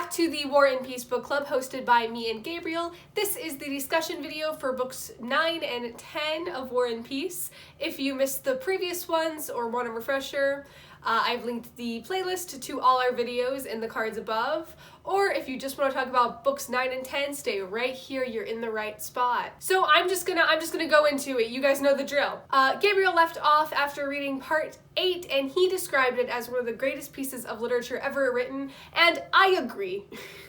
back to the War and Peace book club hosted by me and Gabriel. This is the discussion video for books 9 and 10 of War and Peace. If you missed the previous ones or want a refresher, I've linked the playlist to all our videos in the cards above. Or if you just want to talk about books 9 and 10, stay right here, you're in the right spot. So I'm just gonna go into it. You guys know the drill. Gabriel left off after reading part 8, and he described it as one of the greatest pieces of literature ever written, and I agree.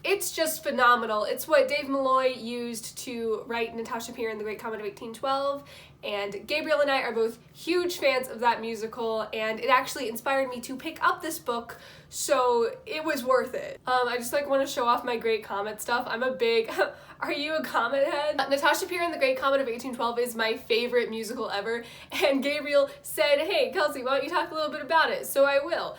It's just phenomenal. It's what Dave Malloy used to write Natasha Peer in The Great Comet of 1812, and Gabriel and I are both huge fans of that musical, and it actually inspired me to pick up this book, so it was worth it. I just want to show off my Great Comet stuff. I'm a big, are you a Comet head? Natasha Peer in The Great Comet of 1812 is my favorite musical ever, and Gabriel said, hey Kelsey, why don't you talk a little bit about it? So I will.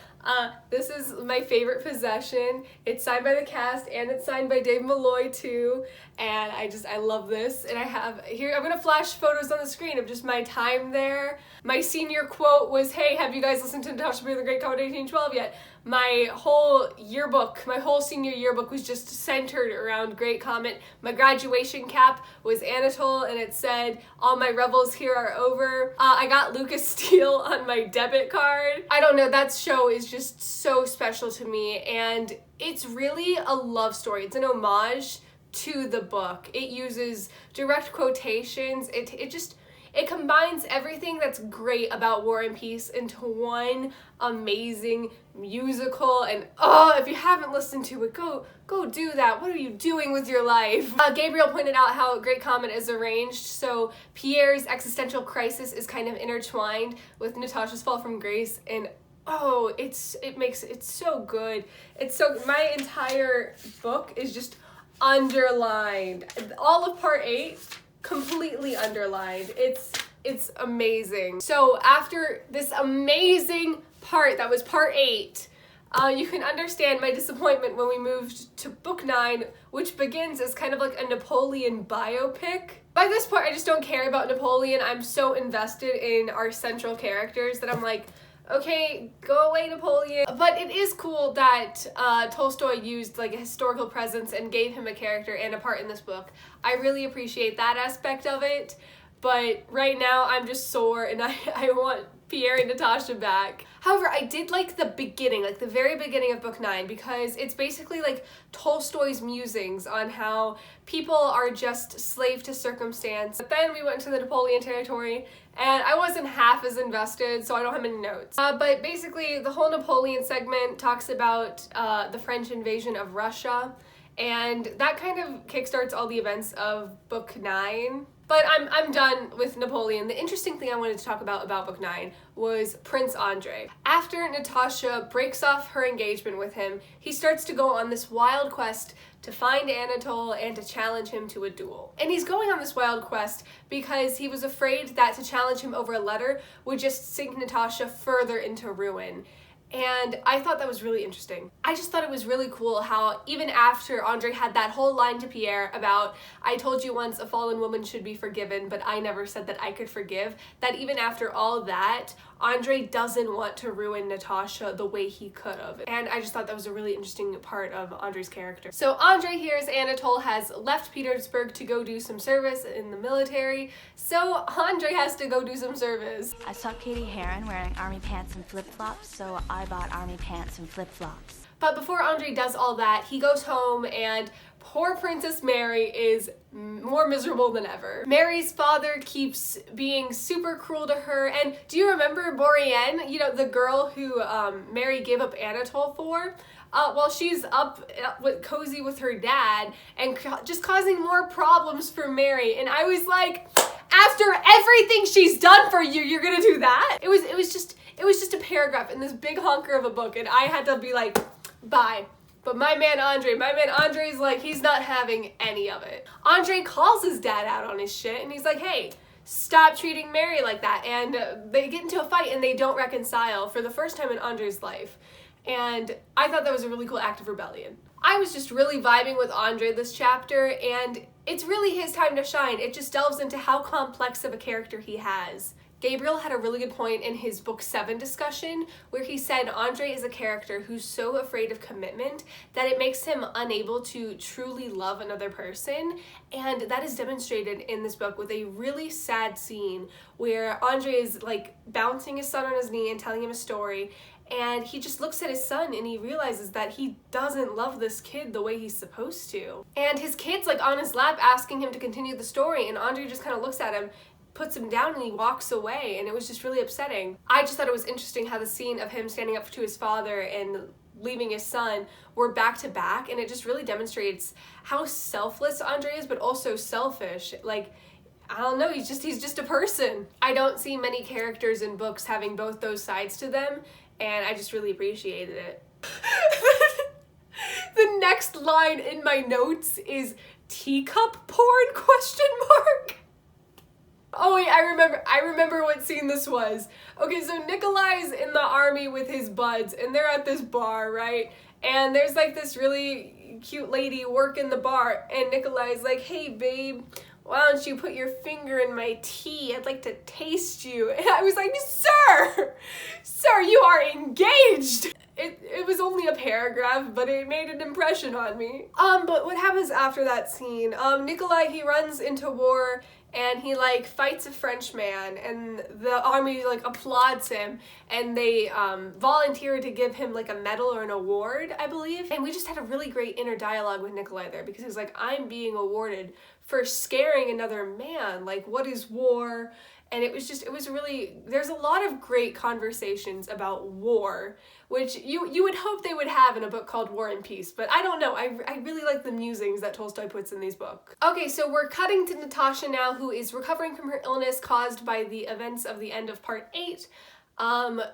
This is my favorite possession. It's signed by the cast and it's signed by Dave Malloy too, and I love this. And I have here, I'm gonna flash photos on the screen of just my time there. My senior quote was, hey, have you guys listened to Natasha Peer in The Great Comet of 1812 yet? My whole yearbook, my whole senior yearbook was just centered around Great Comet. My graduation cap was Anatole and it said, all my revels here are over. I got Lucas Steele on my debit card. I don't know, that show is just so special to me, and it's really a love story. It's an homage to the book. It uses direct quotations. It combines everything that's great about War and Peace into one amazing musical, and if you haven't listened to it, go do that. What are you doing with your life? Gabriel pointed out how Great Comet is arranged, so Pierre's existential crisis is kind of intertwined with Natasha's fall from grace, and it makes it so good. My entire book is just underlined. All of part 8 completely underlined. It's amazing. So after this amazing part that was part 8, you can understand my disappointment when we moved to book 9, which begins as kind of like a Napoleon biopic. By this point, I just don't care about Napoleon. I'm so invested in our central characters that I'm like, okay, go away, Napoleon. But it is cool that Tolstoy used like a historical presence and gave him a character and a part in this book. I really appreciate that aspect of it, but right now I'm just sore and I want Pierre and Natasha back. However, I did like the beginning, like the very beginning of book 9, because it's basically like Tolstoy's musings on how people are just slave to circumstance. But then we went to the Napoleon territory and I wasn't half as invested, so I don't have many notes. But basically the whole Napoleon segment talks about the French invasion of Russia, and that kind of kickstarts all the events of book 9. But I'm done with Napoleon. The interesting thing I wanted to talk about book 9 was Prince Andrei. After Natasha breaks off her engagement with him, he starts to go on this wild quest to find Anatole and to challenge him to a duel. And he's going on this wild quest because he was afraid that to challenge him over a letter would just sink Natasha further into ruin. And I thought that was really interesting. I just thought it was really cool how even after Andrei had that whole line to Pierre about, I told you once a fallen woman should be forgiven, but I never said that I could forgive, that even after all that, Andrei doesn't want to ruin Natasha the way he could have. And I just thought that was a really interesting part of Andrei's character. So Andrei hears Anatole has left Petersburg to go do some service in the military, so Andrei has to go do some service. I saw Katie Heron wearing army pants and flip-flops, so I bought army pants and flip-flops. But before Andrei does all that, he goes home and poor Princess Mary is more miserable than ever. Mary's father keeps being super cruel to her, and do you remember Bourienne, you know, the girl who Mary gave up Anatole for? Well, she's up cozy with her dad and just causing more problems for Mary, and I was like, after everything she's done for you, you're gonna do that? It was just a paragraph in this big honker of a book, and I had to be like, bye. But my man Andrei's like, he's not having any of it. Andrei calls his dad out on his shit, and he's like, hey, stop treating Mary like that. And they get into a fight, and they don't reconcile for the first time in Andrei's life. And I thought that was a really cool act of rebellion. I was just really vibing with Andrei this chapter, and it's really his time to shine. It just delves into how complex of a character he has. Gabriel had a really good point in his book 7 discussion where he said Andre is a character who's so afraid of commitment that it makes him unable to truly love another person, and that is demonstrated in this book with a really sad scene where Andre is like bouncing his son on his knee and telling him a story, and he just looks at his son and he realizes that he doesn't love this kid the way he's supposed to. And his kid's like on his lap asking him to continue the story, and Andre just kind of looks at him, puts him down, and he walks away, and it was just really upsetting. I just thought it was interesting how the scene of him standing up to his father and leaving his son were back to back, and it just really demonstrates how selfless Andre is, but also selfish. Like, I don't know, he's just a person. I don't see many characters in books having both those sides to them, and I just really appreciated it. The next line in my notes is teacup porn question mark. Oh wait, I remember what scene this was. Okay, so Nikolai's in the army with his buds, and they're at this bar, right? And there's like this really cute lady working the bar, and Nikolai's like, hey babe, why don't you put your finger in my tea? I'd like to taste you. And I was like, sir, you are engaged. It was only a paragraph, but it made an impression on me. But what happens after that scene? Nikolai, he runs into war, and he like fights a French man, and the army like applauds him, and they volunteer to give him like a medal or an award, I believe. And we just had a really great inner dialogue with Nikolai there, because he was like, I'm being awarded for scaring another man. Like, what is war? And it was really, there's a lot of great conversations about war, which you would hope they would have in a book called War and Peace, but I don't know. I really like the musings that Tolstoy puts in these books. Okay, so we're cutting to Natasha now, who is recovering from her illness caused by the events of the end of part 8.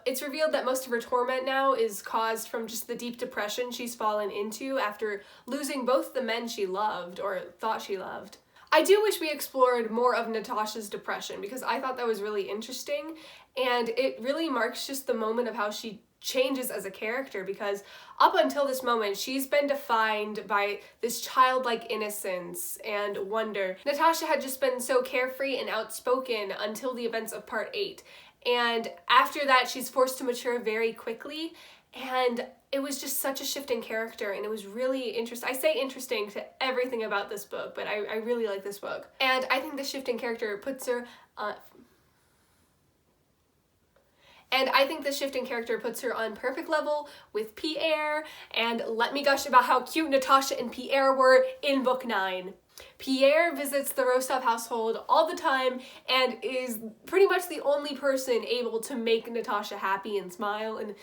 It's revealed that most of her torment now is caused from just the deep depression she's fallen into after losing both the men she loved, or thought she loved. I do wish we explored more of Natasha's depression, because I thought that was really interesting, and it really marks just the moment of how she changes as a character, because up until this moment she's been defined by this childlike innocence and wonder. Natasha had just been so carefree and outspoken until the events of part 8, and after that she's forced to mature very quickly, and it was just such a shift in character, and it was really interesting. I say interesting to everything about this book, but I really like this book. And I think the shift in character puts her on perfect level with Pierre, and let me gush about how cute Natasha and Pierre were in book 9. Pierre visits the Rostov household all the time and is pretty much the only person able to make Natasha happy and smile, and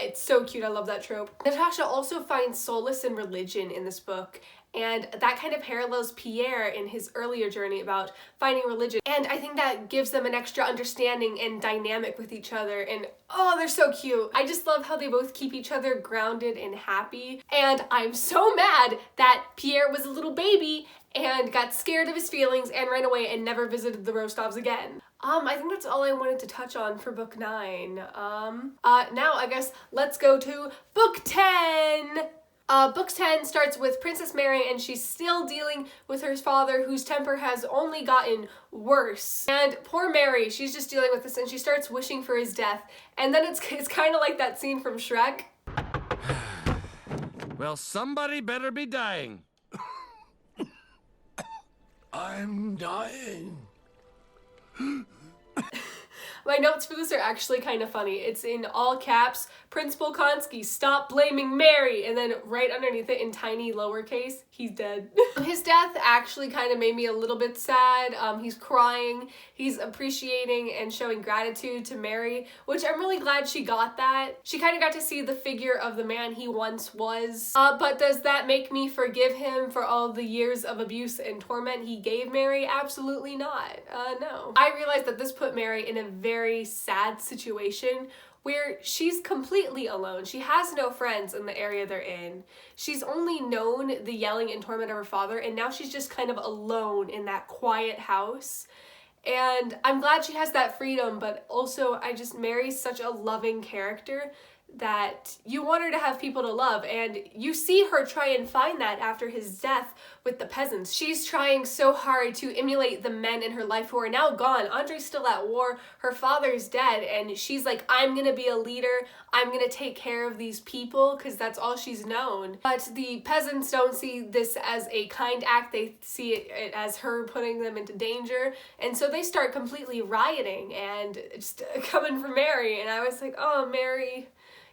it's so cute, I love that trope. Natasha also finds solace in religion in this book, and that kind of parallels Pierre in his earlier journey about finding religion, and I think that gives them an extra understanding and dynamic with each other, and oh, they're so cute. I just love how they both keep each other grounded and happy, and I'm so mad that Pierre was a little baby and got scared of his feelings and ran away and never visited the Rostovs again. I think that's all I wanted to touch on for book 9. Now I guess let's go to book 10! Book 10 starts with Princess Mary, and she's still dealing with her father, whose temper has only gotten worse. And poor Mary, she's just dealing with this, and she starts wishing for his death. And then it's kind of like that scene from Shrek. Well, somebody better be dying. I'm dying. My notes for this are actually kind of funny. It's in all caps, Principal Konsky, stop blaming Mary, and then right underneath it in tiny lowercase, he's dead. His death actually kind of made me a little bit sad. He's crying, he's appreciating and showing gratitude to Mary, which I'm really glad she got that. She kind of got to see the figure of the man he once was. But does that make me forgive him for all the years of abuse and torment he gave Mary? Absolutely not. No. I realized that this put Mary in a very sad situation where she's completely alone. She has no friends in the area they're in. She's only known the yelling and torment of her father, and now she's just kind of alone in that quiet house. And I'm glad she has that freedom, but also Mary's such a loving character that you want her to have people to love, and you see her try and find that after his death with the peasants. She's trying so hard to emulate the men in her life who are now gone. Andre's still at war, her father's dead, and she's like, I'm gonna be a leader, I'm gonna take care of these people, because that's all she's known. But the peasants don't see this as a kind act, they see it as her putting them into danger, and so they start completely rioting and just coming for Mary, and I was like, oh, Mary,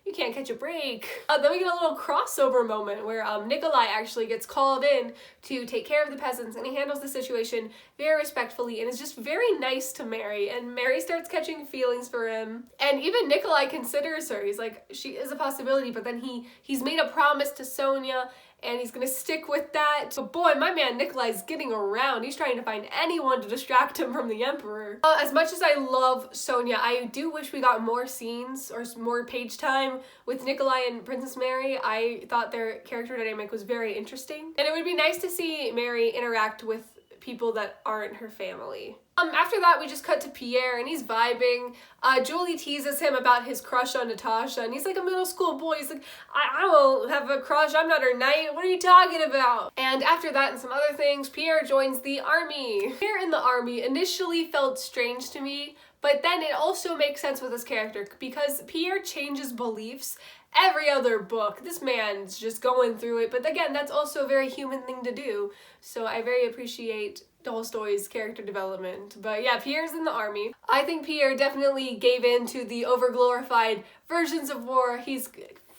you can't catch a break. Then we get a little crossover moment where Nikolai actually gets called in to take care of the peasants, and he handles the situation very respectfully and is just very nice to Mary, and Mary starts catching feelings for him, and even Nikolai considers her. He's like, she is a possibility, but then he's made a promise to Sonia, and he's gonna stick with that. But boy, my man Nikolai's getting around. He's trying to find anyone to distract him from the Emperor. As much as I love Sonia, I do wish we got more scenes or more page time with Nikolai and Princess Mary. I thought their character dynamic was very interesting. And it would be nice to see Mary interact with people that aren't her family. After that, we just cut to Pierre, and he's vibing. Julie teases him about his crush on Natasha, and he's like a middle school boy. He's like, I don't have a crush, I'm not her knight, what are you talking about? And after that and some other things, Pierre joins the army. Pierre in the army initially felt strange to me, but then it also makes sense with his character, because Pierre changes beliefs every other book. This man's just going through it, but again, that's also a very human thing to do, so I very appreciate Tolstoy's character development. But yeah, Pierre's in the army. I think Pierre definitely gave in to the overglorified versions of war. He's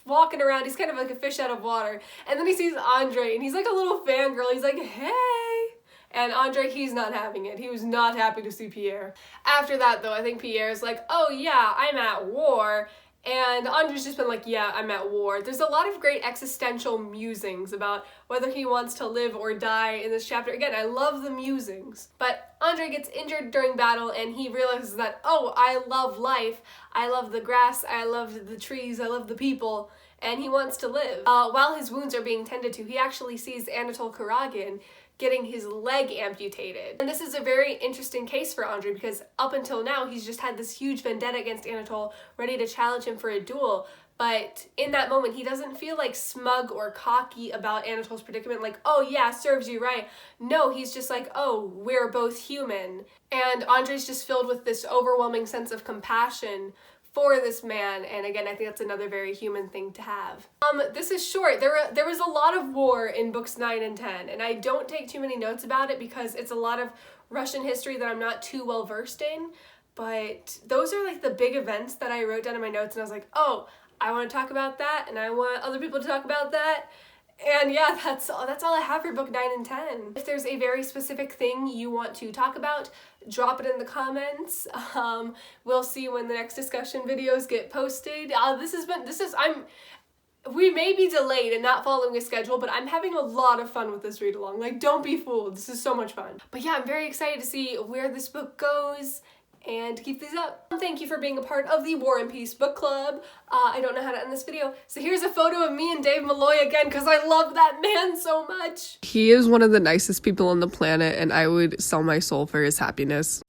walking around, he's kind of like a fish out of water, and then he sees Andre, and he's like a little fangirl. He's like, hey! And Andre, he's not having it. He was not happy to see Pierre. After that, though, I think Pierre's like, oh yeah, I'm at war. And Andre's just been like, yeah, I'm at war. There's a lot of great existential musings about whether he wants to live or die in this chapter. Again, I love the musings. But Andre gets injured during battle, and he realizes that, oh, I love life. I love the grass, I love the trees, I love the people, and he wants to live. While his wounds are being tended to, he actually sees Anatole Kuragin getting his leg amputated. And this is a very interesting case for Andre, because up until now, he's just had this huge vendetta against Anatole, ready to challenge him for a duel. But in that moment, he doesn't feel like smug or cocky about Anatole's predicament, like, oh yeah, serves you right. No, he's just like, oh, we're both human. And Andre's just filled with this overwhelming sense of compassion for this man, and again, I think that's another very human thing to have. This is short. There was a lot of war in books 9 and 10, and I don't take too many notes about it because it's a lot of Russian history that I'm not too well versed in, but those are like the big events that I wrote down in my notes, and I was like, oh, I want to talk about that, and I want other people to talk about that. And yeah, that's all I have for book 9 and 10. If there's a very specific thing you want to talk about, drop it in the comments. We'll see when the next discussion videos get posted. We may be delayed and not following a schedule, but I'm having a lot of fun with this read along. Like, don't be fooled. This is so much fun. But yeah, I'm very excited to see where this book goes and keep these up. Thank you for being a part of the War and Peace book club. I don't know how to end this video, so here's a photo of me and Dave Malloy again, because I love that man so much. He is one of the nicest people on the planet, and I would sell my soul for his happiness.